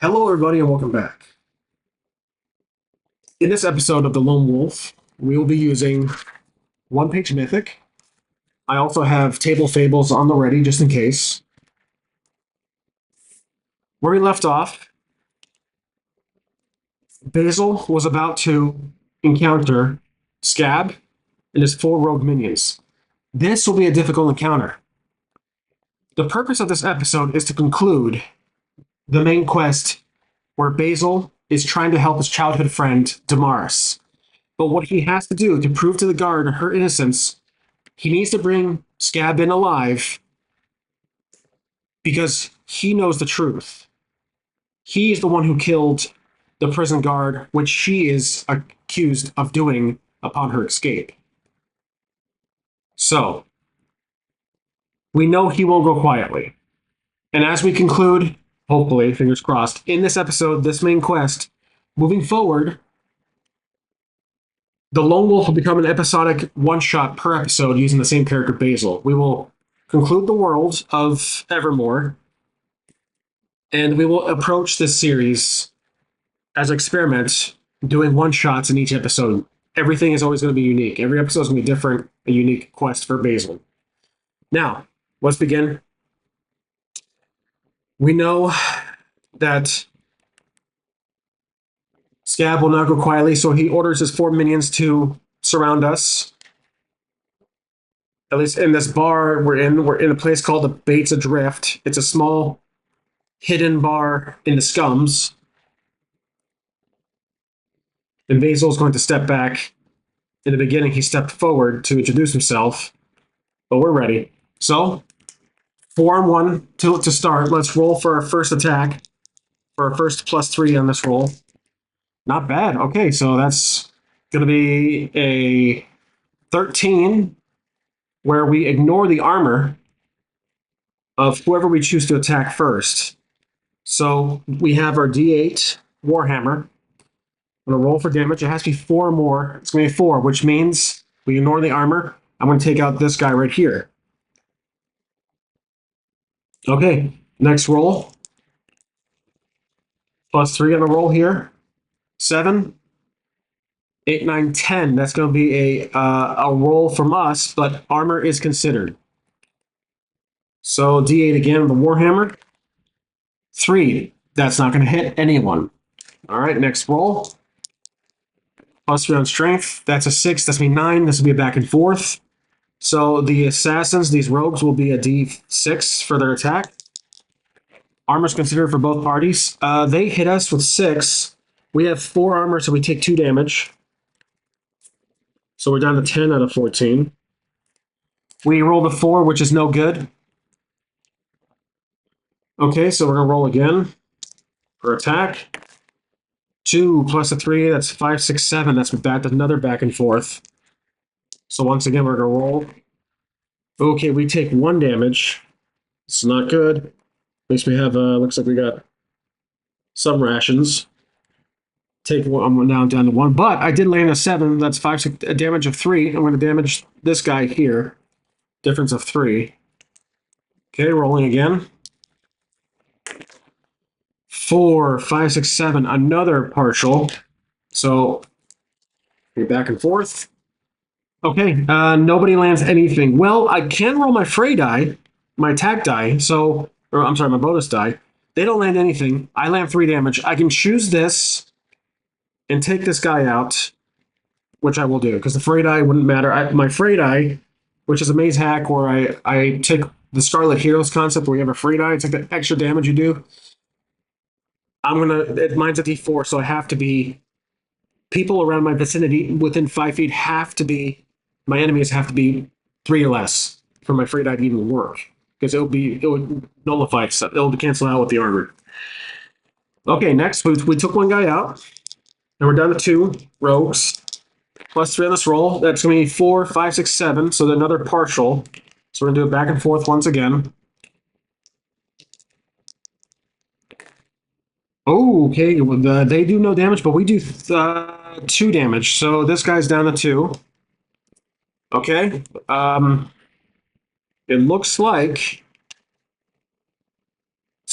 Hello, everybody, and welcome back. In this episode of The Lone Wolf, we will be using one-page Mythic. I also have table Fables on the ready, just in case. Where we left off, Basil was about to encounter Scab and his 4 rogue minions. This will be a difficult encounter. The purpose of this episode is to conclude the main quest where Basil is trying to help his childhood friend, Damaris. But what he has to do to prove to the guard her innocence, he needs to bring Scab in alive because he knows the truth. He is the one who killed the prison guard, which she is accused of doing upon her escape. So, we know he will go quietly. And as we conclude, hopefully, fingers crossed, in this episode, this main quest, moving forward, the Lone Wolf will become an episodic one-shot per episode using the same character, Basil. We will conclude the world of Evermore, and we will approach this series as an experiment, doing one-shots in each episode. Everything is always going to be unique. Every episode is going to be different, a unique quest for Basil. Now, let's begin. We know that Scab will not go quietly, so he orders his 4 minions to surround us. At least in this bar we're in a place called the Bates Adrift. It's a small, hidden bar in the scums. And Basil's going to step back. In the beginning, he stepped forward to introduce himself, but we're ready. So, 4-on-1 to start. Let's roll for our first attack, for our first +3 on this roll. Not bad. Okay, so that's going to be a 13, where we ignore the armor of whoever we choose to attack first. So we have our D8 Warhammer. I'm going to roll for damage. It has to be 4 or more. It's going to be 4, which means we ignore the armor. I'm going to take out this guy right here. Okay, next roll. +3 on the roll here. 7, 8, 9, 10. That's going to be a roll from us, but armor is considered. So D8 again with the Warhammer. 3. That's not going to hit anyone. All right, next roll. +3 on strength. That's a 6. That's going to be 9. This will be a back and forth. So the assassins, these rogues, will be a D6 for their attack. Armor's considered for both parties. They hit us with 6. We have 4 armor, so we take 2 damage. So we're down to 10 out of 14. We rolled a 4, which is no good. Okay, so we're going to roll again for attack. 2 plus a 3, that's 5, 6, 7. That's another back and forth. So once again, we're going to roll. Okay, we take 1 damage. It's not good. At least we have, looks like we got some rations. Take one, I'm now down to 1. But I did land a 7. That's 5, 6, a damage of 3. I'm going to damage this guy here. Difference of 3. Okay, rolling again. 4, 5, 6, 7. Another partial. So we're back and forth. Okay, nobody lands anything. Well, I can roll my fray die, my attack die. So, or I'm sorry, my bonus die. They don't land anything. I land 3 damage. I can choose this and take this guy out, which I will do, because the fray die wouldn't matter. My fray die, which is a maze hack where I take the Scarlet Heroes concept where you have a fray die, it's like the extra damage you do. Mine's a D4, so I have to be, people around my vicinity within 5 feet have to be, my enemies have to be 3 or less for my fray die to even work. Because it would nullify itself. It'll cancel out with the armor. Okay, next, we took 1 guy out. And we're down to 2 rogues. +3 on this roll. That's going to be 4, 5, 6, 7. So another partial. So we're going to do it back and forth once again. Oh, okay. Well, they do no damage, but we do 2 damage. So this guy's down to 2. Okay. It looks like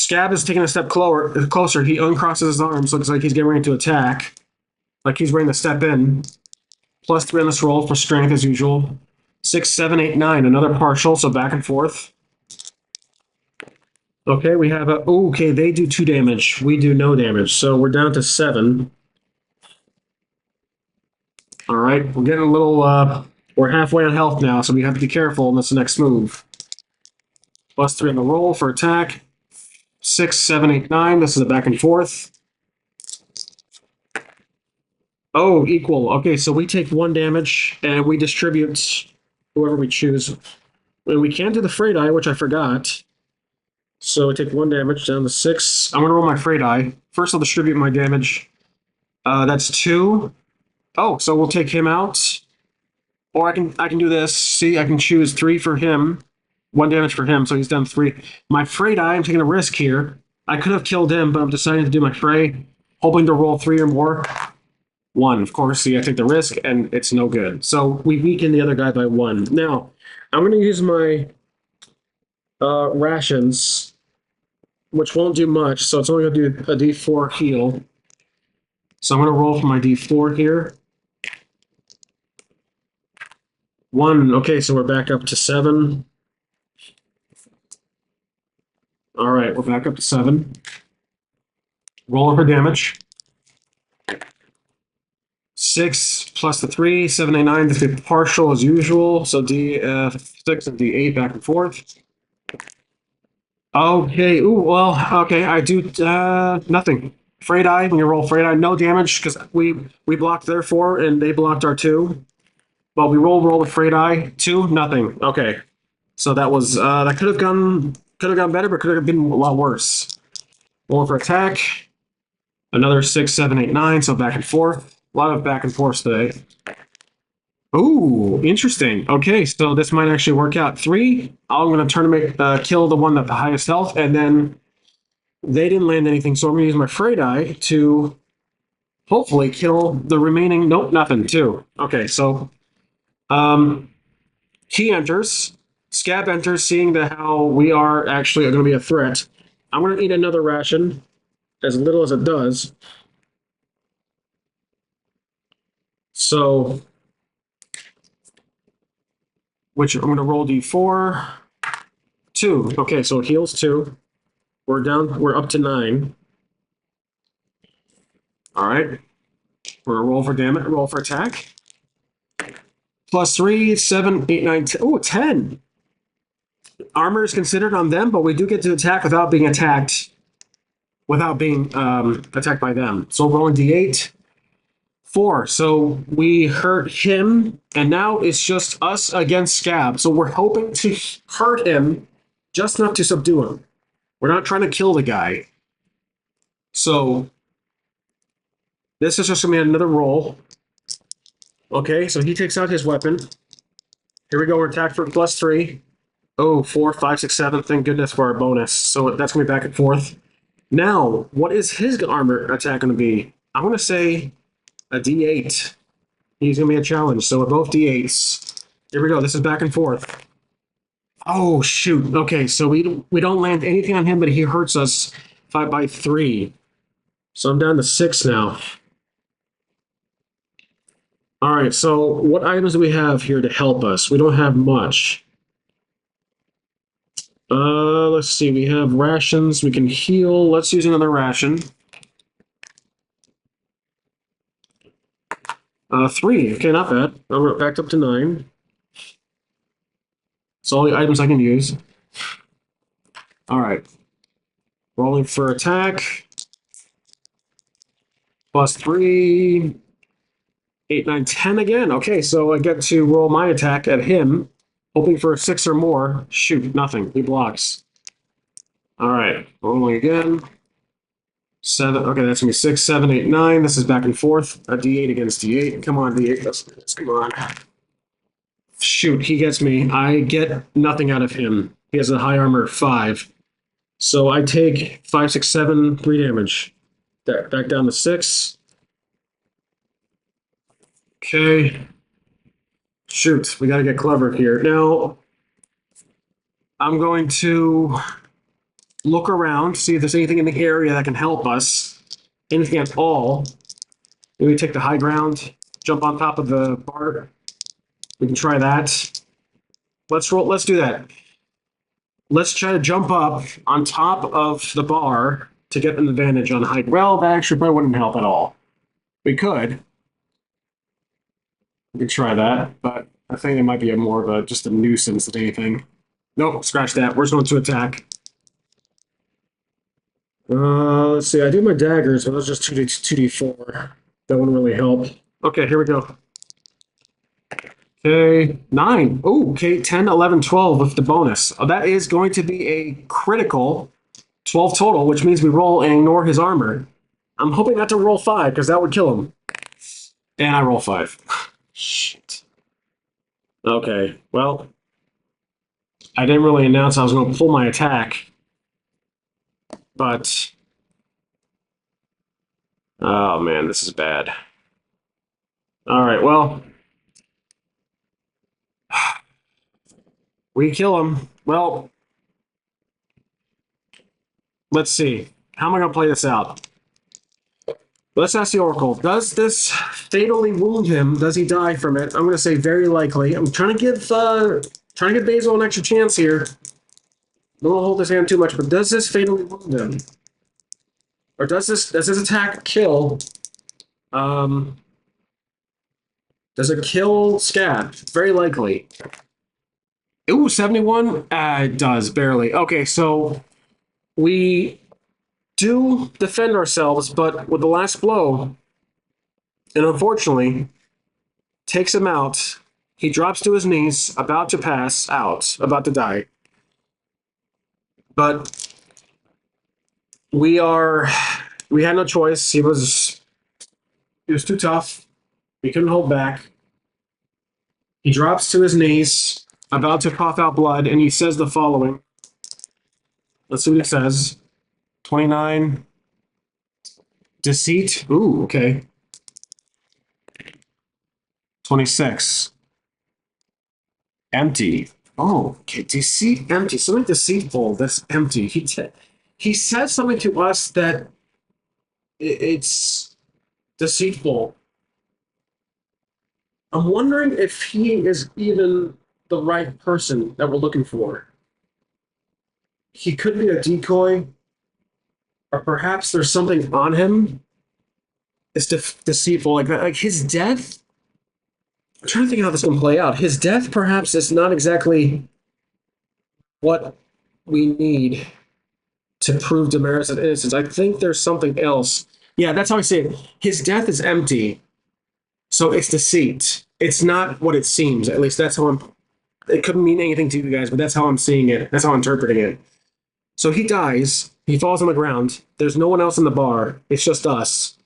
Scab is taking a step closer. He uncrosses his arms. Looks like he's getting ready to attack. Like he's ready to step in. +3 on this roll for strength as usual. 6, 7, 8, 9. Another partial, so back and forth. Okay, we have a. Oh, okay, they do 2 damage. We do no damage. So we're down to 7. All right, we're getting a little. We're halfway on health now, so we have to be careful in this next move. +3 on the roll for attack. 6, 7, 8, 9. This is a back and forth. Oh, equal. Okay, so we take 1 damage and we distribute whoever we choose. And we can do the Frey die, which I forgot. So I take 1 damage down to 6. I'm going to roll my Frey die. First, I'll distribute my damage. That's 2. Oh, so we'll take him out. Or I can do this. See, I can choose 3 for him. 1 damage for him, so he's done 3. My Frey die, I'm taking a risk here. I could have killed him, but I'm deciding to do my Frey, hoping to roll 3 or more. 1, of course. See, I take the risk, and it's no good. So we weaken the other guy by 1. Now, I'm going to use my rations, which won't do much, so it's only going to do a d4 heal. So I'm going to roll for my d4 here. 1. Okay, so we're back up to 7. All right, we're back up to 7. Roll for damage. 6 plus the 3, 7, 8, 9. This is partial as usual. So D6 and D8 back and forth. Okay. Ooh, well, okay. I do nothing. Frey die. When you roll Frey die, no damage because we blocked their 4 and they blocked our 2. Well, we roll with Frey die. 2, nothing. Okay. So that was that could have gone better, but could have been a lot worse. Roll for attack. Another 6, 7, 8, 9. So back and forth. A lot of back and forth today. Ooh, interesting. Okay, so this might actually work out. 3. I'm going to turn to kill the one at the highest health, and then they didn't land anything, so I'm going to use my Frey die to hopefully kill the remaining. Nope, nothing. 2. Okay, so he enters. Scab enters, seeing that how we are actually going to be a threat. I'm going to eat another ration, as little as it does. So, which I'm going to roll d4. 2. Okay, so it heals 2. We're up to 9. All right. We're gonna roll for damage, roll for attack. +3, 7, 8, 9, 10. Oh, 10. Armor is considered on them, but we do get to attack without being attacked. Without being attacked by them. So rolling d8. 4. So we hurt him, and now it's just us against Scab. So we're hoping to hurt him, just enough to subdue him. We're not trying to kill the guy. So this is just going to be another roll. Okay, so he takes out his weapon. Here we go. We're attacked for +3. Oh, 4, 5, 6, 7. Thank goodness for our bonus. So that's going to be back and forth. Now, what is his armor attack going to be? I'm going to say a D8. He's going to be a challenge. So we're both D8s. Here we go. This is back and forth. Oh, shoot. Okay, so we don't land anything on him, but he hurts us 5 by 3. So I'm down to 6 now. All right, so what items do we have here to help us? We don't have much. Let's see. We have rations. We can heal. Let's use another ration. 3. Okay, not bad. I'm back up to 9. That's all the items I can use. All right. Rolling for attack. +3. 8, 9, 10 again. Okay, so I get to roll my attack at him, hoping for a 6 or more. Shoot, nothing. He blocks. All right, rolling again. 7. Okay, that's gonna be 6, 7, 8, 9. This is back and forth. A D8 against D8. Come on, D8. Let's come on. Shoot, he gets me. I get nothing out of him. He has a high armor 5. So I take 5, 6, 7, 3 damage. Back down to 6. Okay. Shoot, we got to get clever here. Now, I'm going to look around, see if there's anything in the area that can help us. Anything at all. Maybe take the high ground, jump on top of the bar. We can try that. Let's roll. Let's do that. Let's try to jump up on top of the bar to get an advantage on high. Well, that actually probably wouldn't help at all. We could. We could try that, but I think it might be more of a just a nuisance than anything. Nope, scratch that. We're just going to attack. Let's see. I do my daggers, but those just 2d4. That wouldn't really help. Okay, here we go. Okay, 9. Oh, okay, 10, 11, 12 with the bonus. That is going to be a critical 12 total, which means we roll and ignore his armor. I'm hoping not to roll 5, because that would kill him. And I roll 5. Shit. Okay, well, I didn't really announce I was going to pull my attack, but... Oh, man, this is bad. All right, well... We kill him. Well, let's see. How am I going to play this out? Let's ask the Oracle. Does this fatally wound him? Does he die from it? I'm going to say very likely. I'm trying to give Basil an extra chance here. Don't want to hold his hand too much, but does this fatally wound him? Or does this attack kill? Does it kill Scat? Very likely. Ooh, 71? It does, barely. Okay, so we do defend ourselves, but with the last blow, and unfortunately, takes him out. He drops to his knees, about to pass out, about to die. But we had no choice. He was too tough. We couldn't hold back. He drops to his knees, about to cough out blood, and he says the following. Let's see what he says. 29. Deceit. Ooh, okay. 26. Empty. Oh, okay. Deceit, empty. Something deceitful that's empty. He said something to us that it's deceitful. I'm wondering if he is even the right person that we're looking for. He could be a decoy, or perhaps there's something on him. It's deceitful, like his death. I'm trying to think how this can play out. His death, perhaps, is not exactly what we need to prove Damaris' innocence. I think there's something else. Yeah, that's how I say it. His death is empty, so it's deceit. It's not what it seems. At least that's how I'm. It couldn't mean anything to you guys, but that's how I'm seeing it. That's how I'm interpreting it. So he dies. He falls on the ground. There's no one else in the bar. It's just us.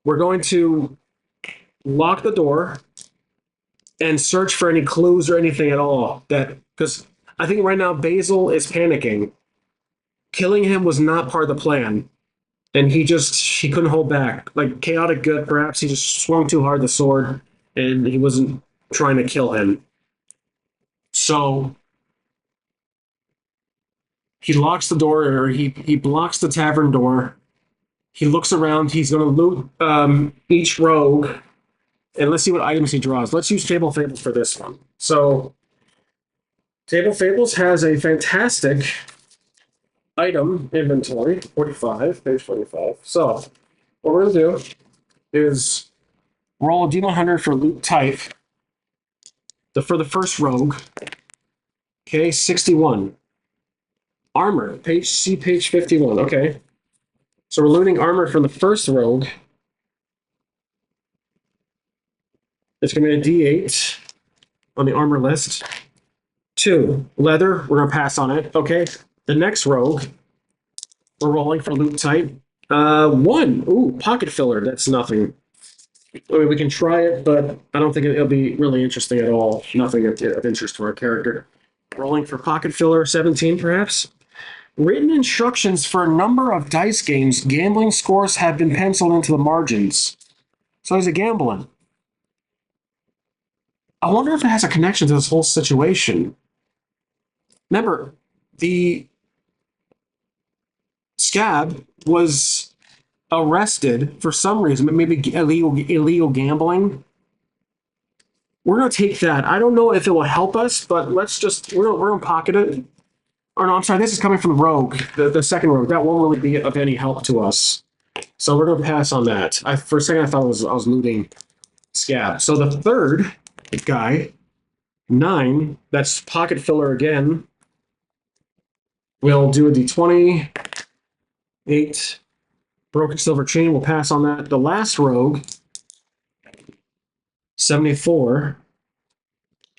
We're going to lock the door and search for any clues or anything at all. Because I think right now Basil is panicking. Killing him was not part of the plan, and he couldn't hold back. Like chaotic good, perhaps he just swung too hard the sword, and he wasn't trying to kill him. So he locks the door, or he blocks the tavern door. He looks around. He's going to loot each rogue, and let's see what items he draws. Let's use Table Fables for this one. So Table Fables has a fantastic item inventory, 45, page 45. So what we're going to do is roll a D100 for loot type for the first rogue. Okay, 61. Armor, page 51. Okay. So we're looting armor from the first rogue. It's going to be a D8 on the armor list. 2. Leather, we're going to pass on it. Okay. The next rogue, we're rolling for loot type. 1. Ooh, pocket filler. That's nothing. I mean, we can try it, but I don't think it'll be really interesting at all. Nothing of interest to our character. Rolling for pocket filler, 17 perhaps. Written instructions for a number of dice games. Gambling scores have been penciled into the margins. So he's a gambling. I wonder if it has a connection to this whole situation. Remember, the Scab was arrested for some reason, maybe illegal gambling. We're gonna take that. I don't know if it will help us, but we're gonna pocket it. Or no, I'm sorry. This is coming from Rogue, the second Rogue. That won't really be of any help to us. So we're gonna pass on that. For a second I thought I was looting Scab. So the third guy, 9. That's pocket filler again. We'll do a d20. 8. Broken silver chain. We'll pass on that. The last rogue, 74.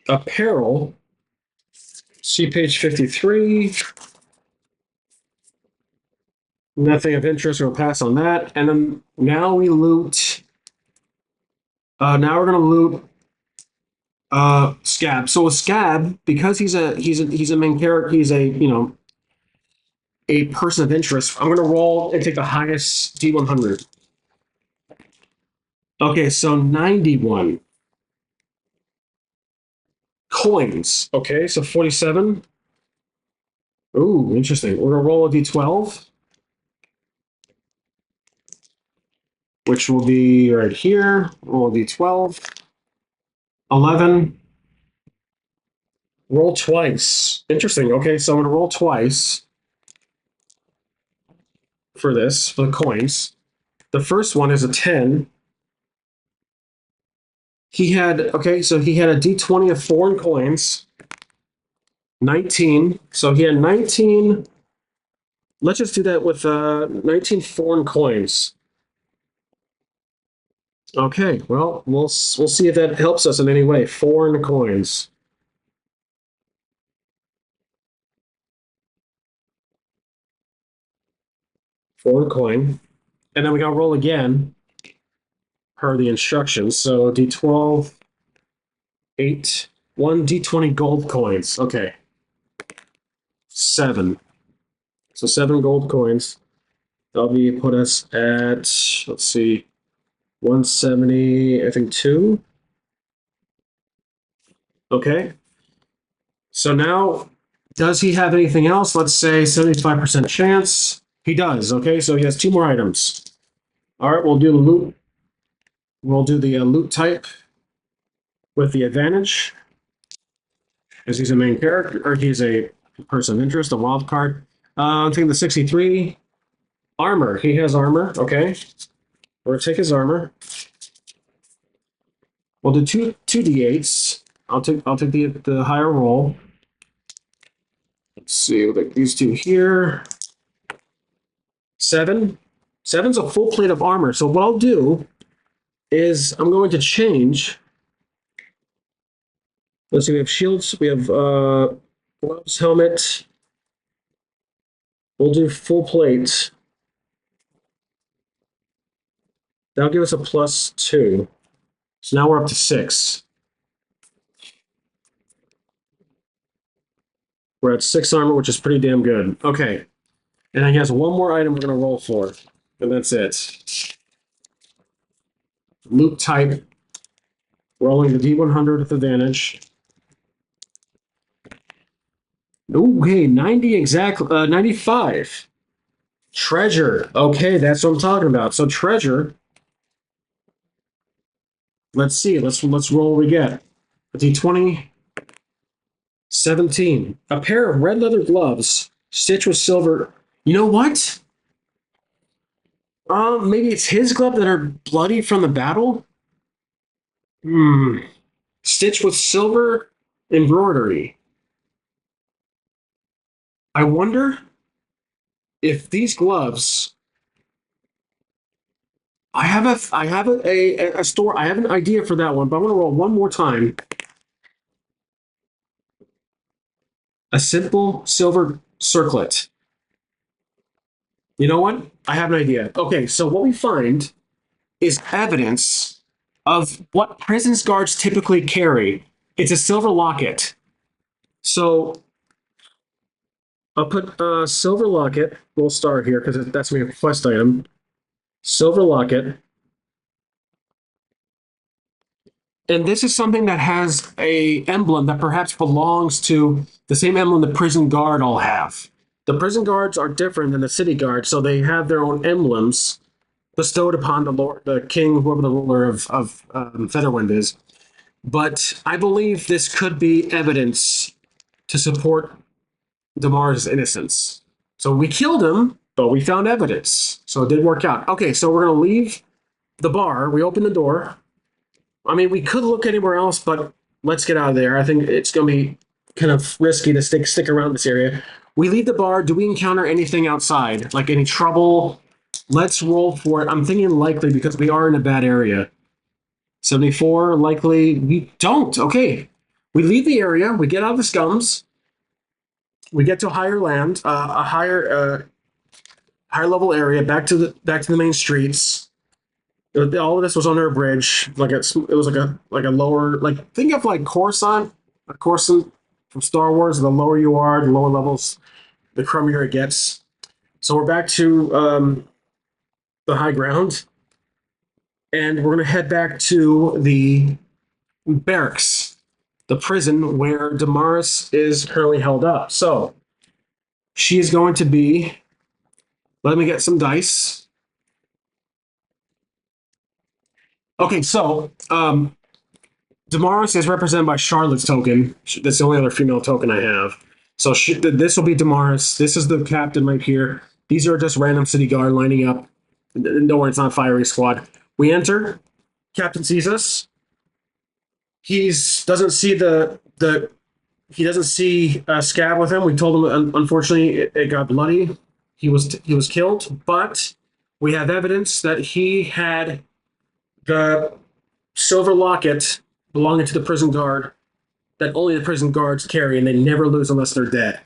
Apparel. See page 53. Nothing of interest. We'll pass on that. And then now we loot. Now we're gonna loot Scab. So a Scab, because he's a main character, he's a person of interest. I'm gonna roll and take the highest D100. Okay, so 91 coins. Okay, so 47. Ooh, interesting. We're gonna roll a D12, which will be right here. Roll a D12. 11. Roll twice. Interesting. Okay, so I'm gonna roll twice for the coins. The first one is a 10. He had a D20 of foreign coins. 19. So he had 19. Let's just do that with 19 foreign coins. Okay, well, we'll see if that helps us in any way. Foreign coins. Foreign coin. And then we gotta roll again per the instructions. So D12, 8, 1 D20 gold coins. Okay. 7. So 7 gold coins. That'll be put us at, let's see, 170, I think 2. Okay. So now, does he have anything else? Let's say 75% chance. He does. Okay, so he has 2 more items. All right, we'll do the loot. We'll do the loot type with the advantage, as he's a main character, or he's a person of interest, a wild card. I'm taking the 63 armor. He has armor. Okay, we're gonna take his armor. We'll do two d8s. I'll take the higher roll. Let's see, we'll take these 2 here. 7. 7's a full plate of armor. So what I'll do is I'm going to change. Let's see, we have shields, we have gloves, helmet. We'll do full plate. That'll give us a +2. So now we're up to 6. We're at 6 armor, which is pretty damn good. Okay. And then he has one more item we're going to roll for. And that's it. Loot type. Rolling the D100 with advantage. Okay, 90 exactly. 95. Treasure. Okay, that's what I'm talking about. So treasure. Let's see. Let's roll what we get. A D20. 17. A pair of red leather gloves stitched with silver. You know what? Maybe it's his glove that are bloody from the battle? Stitched with silver embroidery. I wonder if these gloves. I have a store. I have an idea for that one, but I'm gonna roll one more time. A simple silver circlet. You know what? I have an idea. Okay, so what we find is evidence of what prison guards typically carry. It's a silver locket. So I'll put silver locket. We'll start here because that's my quest item. Silver locket. And this is something that has a emblem that perhaps belongs to the same emblem the prison guard all have. The prison guards are different than the city guards, so they have their own emblems bestowed upon the lord, the king, whoever the ruler of Featherwind is. But I believe this could be evidence to support Damar's innocence. So we killed him, but we found evidence. So it did work out. Okay, so we're going to leave the bar. We open the door. I mean, we could look anywhere else, but let's get out of there. I think it's going to be kind of risky to stick around this area. We leave the bar. Do we encounter anything outside? Like any trouble? Let's roll for it. I'm thinking likely because we are in a bad area. 74, likely. We don't. Okay. We leave the area. We get out of the scums. We get to higher land, a higher level area, back to the main streets. All of this was under a bridge, it was like a lower, like think of like Coruscant, a Coruscant from Star Wars. The lower you are, the lower levels, the crummier it gets. So we're back to the high ground, and we're gonna head back to the barracks, the prison where Damaris is currently held up. So she is going to be. Let me get some dice. Okay, so Damaris is represented by Charlotte's token. That's the only other female token I have. So this will be Damaris. This is the captain right here. These are just random city guard lining up. Don't worry, it's not a firing squad. We enter. Captain sees us. He doesn't see he doesn't see Scab with him. We told him, unfortunately, it got bloody. He was killed, but we have evidence that he had the silver locket belonging to the prison guard that only the prison guards carry, and they never lose unless they're dead.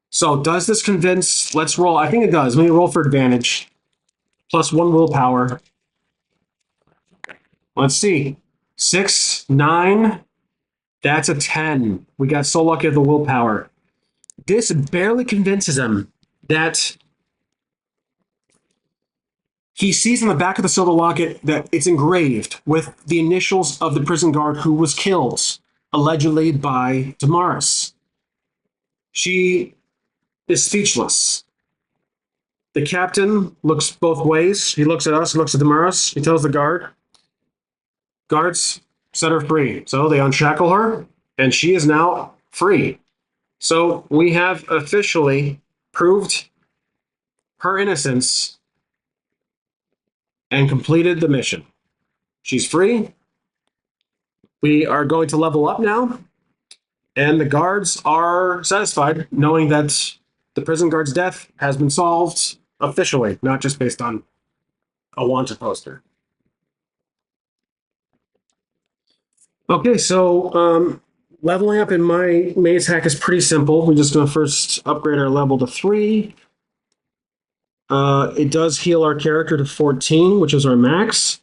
So does this convince? Let's roll. I think it does. Let me roll for advantage. +1 willpower. Let's see. 6, 9. That's a 10. We got so lucky with the willpower. This barely convinces him that he sees on the back of the silver locket that it's engraved with the initials of the prison guard who was killed, allegedly by Damaris. She is speechless. The captain looks both ways. He looks at us, looks at Damaris. He tells the guards, set her free. So they unshackle her, and she is now free. So we have officially proved her innocence and completed the mission. She's free. We are going to level up now, and the guards are satisfied knowing that the prison guard's death has been solved officially, not just based on a wanted poster. Okay, so leveling up in my maze hack is pretty simple. We're just going to first upgrade our level to 3. It does heal our character to 14, which is our max,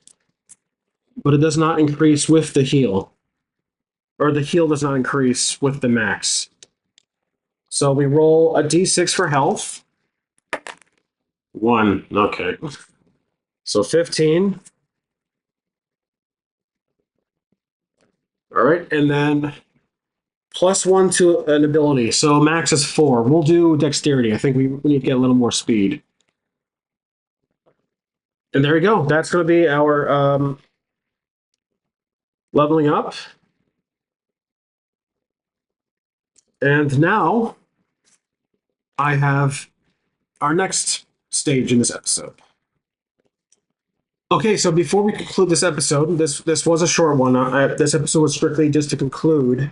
but it does not increase with the heal. Or the heal does not increase with the max. So we roll a d6 for health. 1, okay. So 15. All right, and then +1 to an ability. So max is 4. We'll do dexterity. I think we need to get a little more speed. And there we go. That's going to be our leveling up. And now I have our next stage in this episode. Okay, so before we conclude this episode, this was a short one. This episode was strictly just to conclude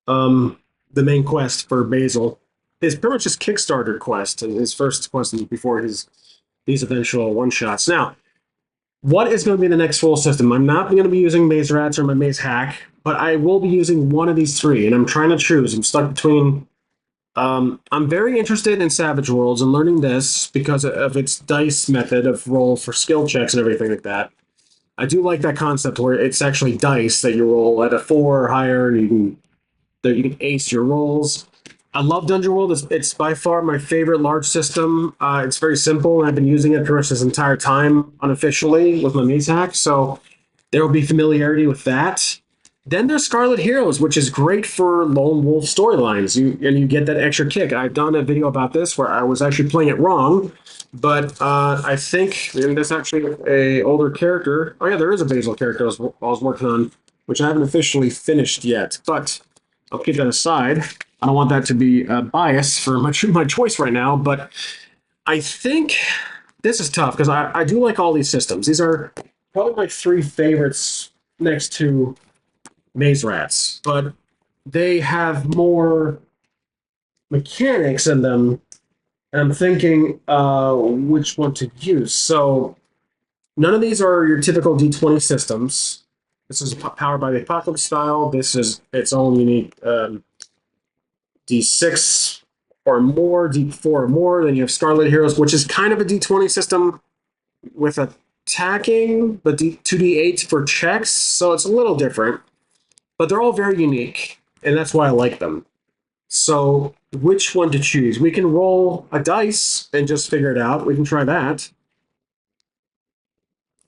the main quest for Basil. It's pretty much his Kickstarter quest, his first quest before these eventual one-shots. Now, what is going to be the next full system? I'm not going to be using Maze Rats or my Maze Hack, but I will be using one of these 3, and I'm trying to choose. I'm stuck between. I'm very interested in Savage Worlds and learning this because of its dice method of roll for skill checks and everything like that. I do like that concept where it's actually dice that you roll at a 4 or higher, and you can ace your rolls. I love Dungeon World. It's by far my favorite large system. It's very simple, and I've been using it pretty much this entire time unofficially with my Maze Hack, so there will be familiarity with that. Then there's Scarlet Heroes, which is great for lone wolf storylines. You get that extra kick. I've done a video about this where I was actually playing it wrong, but I think and that's actually a older character. Oh yeah, there is a Basil character I was working on, which I haven't officially finished yet. But I'll keep that aside. I don't want that to be a bias for my choice right now. But I think this is tough because I do like all these systems. These are probably my three favorites next to maze rats, but they have more mechanics in them. And I'm thinking which one to use. So none of these are your typical D20 systems. This is powered by the Apocalypse style. This is its own unique D6 or more, D4 or more. Then you have Scarlet Heroes, which is kind of a D20 system with attacking, but 2D8 for checks. So it's a little different, but they're all very unique, and that's why I like them. So, which one to choose? We can roll a dice and just figure it out. We can try that.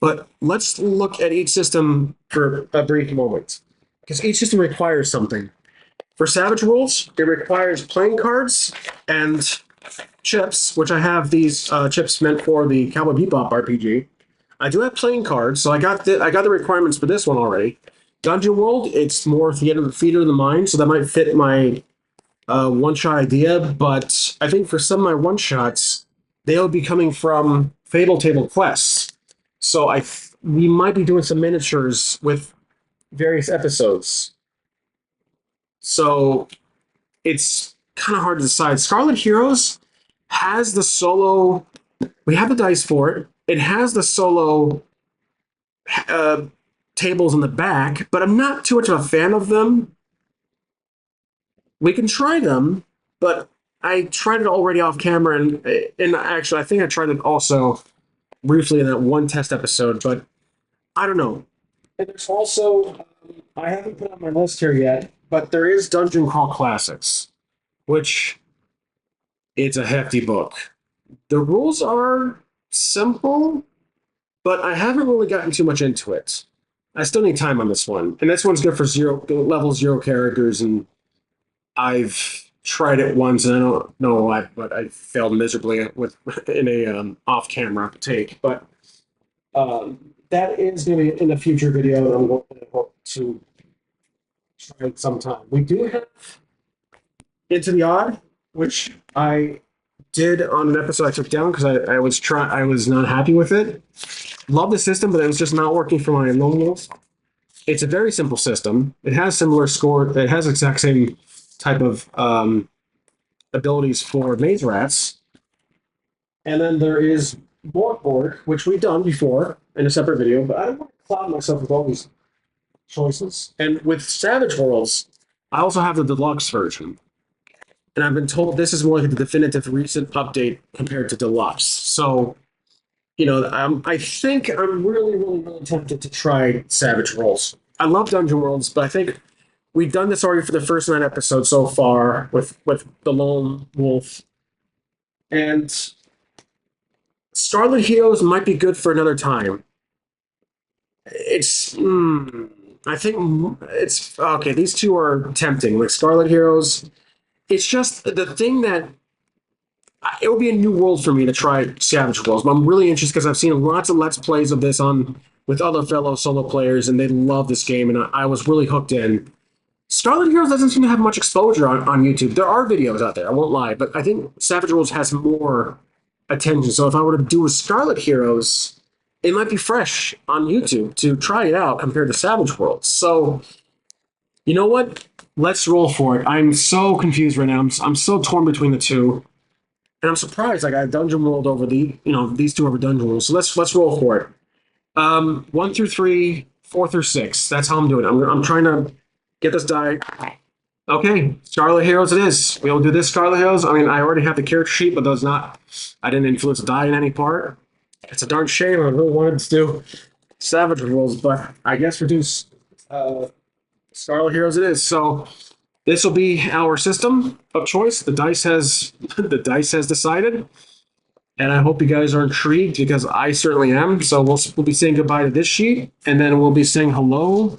But let's look at each system for a brief moment, because each system requires something. For Savage Rules, it requires playing cards and chips, which I have these chips meant for the Cowboy Bebop RPG. I do have playing cards, so I got the requirements for this one already. Dungeon World, it's more theater of the mind, so that might fit my one-shot idea, but I think for some of my one-shots, they'll be coming from Fable Table Quests. So we might be doing some miniatures with various episodes. So it's kind of hard to decide. Scarlet Heroes has the solo. We have the dice for it. It has the solo tables in the back, but I'm not too much of a fan of them. We can try them, but I tried it already off camera, and actually, I think I tried it also briefly in that one test episode, but I don't know. And there's also, I haven't put on my list here yet, but there is Dungeon Crawl Classics, which it's a hefty book. The rules are simple, but I haven't really gotten too much into it. I still need time on this one, and this one's good for level 0 characters, and I've tried it once, and I don't know why, but I failed miserably with in a off-camera take. But that is going to be in a future video, and I'm going to hope to try it sometime. We do have Into the Odd, which I did on an episode I took down because I was not happy with it. Love the system, but it was just not working for my lone wolves. It's a very simple system. It has similar score. It has exact same type of abilities for maze rats. And then there is Borg, which we've done before in a separate video, but I don't want to cloud myself with all these choices. And with Savage Worlds, I also have the deluxe version. And I've been told this is more like the definitive recent update compared to deluxe. So, I think I'm really, really, really tempted to try Savage Worlds. I love Dungeon Worlds, but I think we've done this already for the first 9 episodes so far with the lone wolf. And Scarlet Heroes might be good for another time. I think it's okay. These two are tempting, like Scarlet Heroes. It's just the thing that it will be a new world for me to try Savage Worlds. But I'm really interested because I've seen lots of Let's Plays of this on with other fellow solo players, and they love this game, and I was really hooked in. Scarlet Heroes doesn't seem to have much exposure on YouTube. There are videos out there, I won't lie, but I think Savage Worlds has more attention. So if I were to do a Scarlet Heroes, it might be fresh on YouTube to try it out compared to Savage Worlds. So, you know what? Let's roll for it. I'm so confused right now. I'm so torn between the two. And I'm surprised I got Dungeon World over these two over Dungeon World. So let's roll for it. 1 through 3, 4 through 6. That's how I'm doing it. I'm trying to get this die. Okay, Scarlet Heroes it is. We'll do this Scarlet Heroes. I mean, I already have the character sheet, but I didn't influence the die in any part. It's a darn shame. I really wanted to do Savage Worlds, but I guess we'll do Scarlet Heroes it is. So this will be our system of choice. The dice has decided, and I hope you guys are intrigued because I certainly am. So we'll be saying goodbye to this sheet, and then we'll be saying hello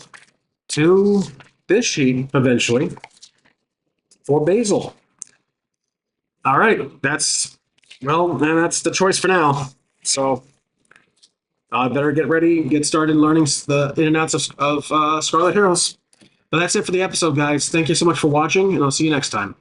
to this sheet eventually for Basil. All right, that's well, and that's the choice for now. So I better get ready, get started learning the in and outs of Scarlet Heroes. But that's it for the episode, guys. Thank you so much for watching, and I'll see you next time.